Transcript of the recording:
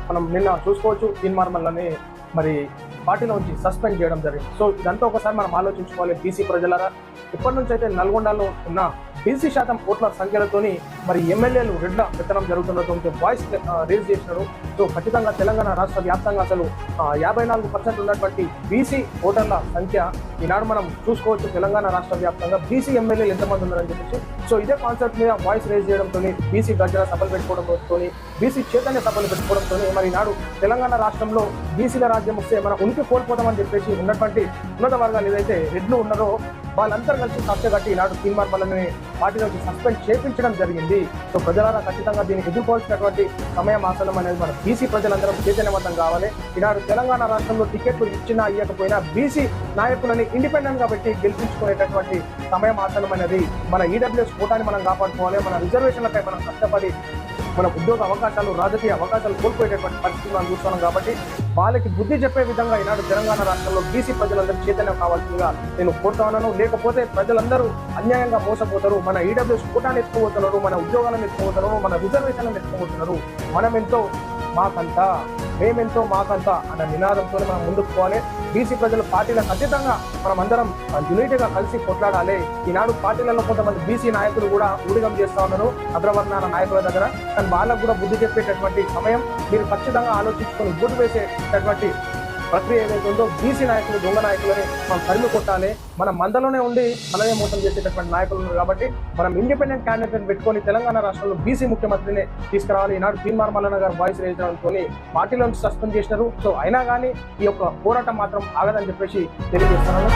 మనం నిన్న చూసుకోవచ్చు తీన్మార్మల్ని మరి పార్టీలోంచి సస్పెండ్ చేయడం జరిగింది. సో ఇదంతా ఒకసారి మనం ఆలోచించుకోవాలి. బీసీ ప్రజలారా, ఇప్పటి నుంచి అయితే నల్గొండలో ఉన్న బీసీ శాతం ఓట్ల సంఖ్యలతోని మరి ఎమ్మెల్యేలు రెడ్ల విత్తనం జరుగుతుండటంతో వాయిస్ రేజ్ చేసినారు. సో ఖచ్చితంగా తెలంగాణ రాష్ట్ర వ్యాప్తంగా అసలు 54% ఉన్నటువంటి బీసీ ఓటర్ల సంఖ్య ఈనాడు మనం చూసుకోవచ్చు. తెలంగాణ రాష్ట్ర వ్యాప్తంగా బీసీ ఎమ్మెల్యేలు ఎంతమంది ఉన్నారని చెప్పేసి. సో ఇదే కాన్సెప్ట్ మీద వాయిస్ రేజ్ చేయడంతో, బీసీ గర్జన సభలు పెట్టుకోవడంతో, బీసీ చైతన్య సభలు పెట్టుకోవడంతో మరి ఈనాడు తెలంగాణ రాష్ట్రంలో బీసీల రాజ్యం వస్తే మన ఉనికి కోల్పోతామని చెప్పేసి ఉన్నటువంటి ఉన్నత వర్గాలు ఏదైతే రెడ్లు ఉన్నారో వాళ్ళందరూ కలిసి కష్టగట్టి ఈనాడు తీన్మార్మల్ని పార్టీ నుంచి సస్పెండ్ చేయించడం జరిగింది. సో ప్రజలారా ఖచ్చితంగా దీన్ని ఎదుర్కోవాల్సినటువంటి సమయం ఆసనం అనేది మన బీసీ ప్రజలందరం చైతన్యవంతం కావాలి. ఈనాడు తెలంగాణ రాష్ట్రంలో టికెట్లు ఇచ్చినా ఇవ్వకపోయినా బీసీ నాయకులని ఇండిపెండెంట్ గా పెట్టి గెలిపించుకునేటటువంటి సమయం ఆసనం అనేది మన ఈడబ్ల్యూఎస్ కోటాని మనం కాపాడుకోవాలి. మన రిజర్వేషన్లపై మనం కష్టపడి మన ఉద్యోగ అవకాశాలు, రాజకీయ అవకాశాలు కోల్పోయేటటువంటి పరిస్థితులు మనం చూస్తున్నాం. కాబట్టి వాళ్ళకి బుద్ధి చెప్పే విధంగా ఈనాడు తెలంగాణ రాష్ట్రంలో బీసీ ప్రజలందరూ చైతన్యం కావాల్సిందిగా నేను కోరుతా ఉన్నాను. లేకపోతే ప్రజలందరూ అన్యాయంగా మోసపోతారు. మన ఈడబ్ల్యూఎస్ కోటాన్ని ఎత్తుకుపోతున్నారు, మన ఉద్యోగాలను ఎత్తుకుపోతున్నారు, మన రిజర్వేషన్లను ఎత్తుకుపోతున్నారు. మనమెంతో మాకంతా, మేమెంతో మాకంతా అన్న నినాదంతో మనం ముందుకు పోవాలి. బీసీ ప్రజల పార్టీలకు ఖచ్చితంగా మనం అందరం యూనిటీగా కలిసి కొట్లాడాలి. ఈనాడు పార్టీలలో కొంతమంది బీసీ నాయకులు కూడా ఊడిగం చేస్తా ఉన్నారు అగ్రవర్ణాల నాయకుల దగ్గర. కానీ వాళ్ళకు కూడా బుద్ధి చెప్పేటటువంటి సమయం మీరు ఖచ్చితంగా ఆలోచించుకొని బుద్ధి వేసేటటువంటి ప్రక్రియ ఏదైతే ఉందో బీసీ నాయకులు, దొంగ నాయకులని మనం తరిమి కొట్టాలి. మన మందలోనే ఉండి మనమే మోసం చేసేటటువంటి నాయకులు ఉన్నారు. కాబట్టి మనం ఇండిపెండెంట్ క్యాండిడేట్ పెట్టుకొని తెలంగాణ రాష్ట్రంలో బీసీ ముఖ్యమంత్రిని తీసుకురావాలి. ఈనాడు తీన్మార్మల్ గారు వాయిస్ రేజ్ చేయడంతో పార్టీలోంచి సస్పెండ్ చేసినారు. సో అయినా కానీ ఈ యొక్క పోరాటం మాత్రం ఆగదని చెప్పేసి తెలియజేస్తున్నాను.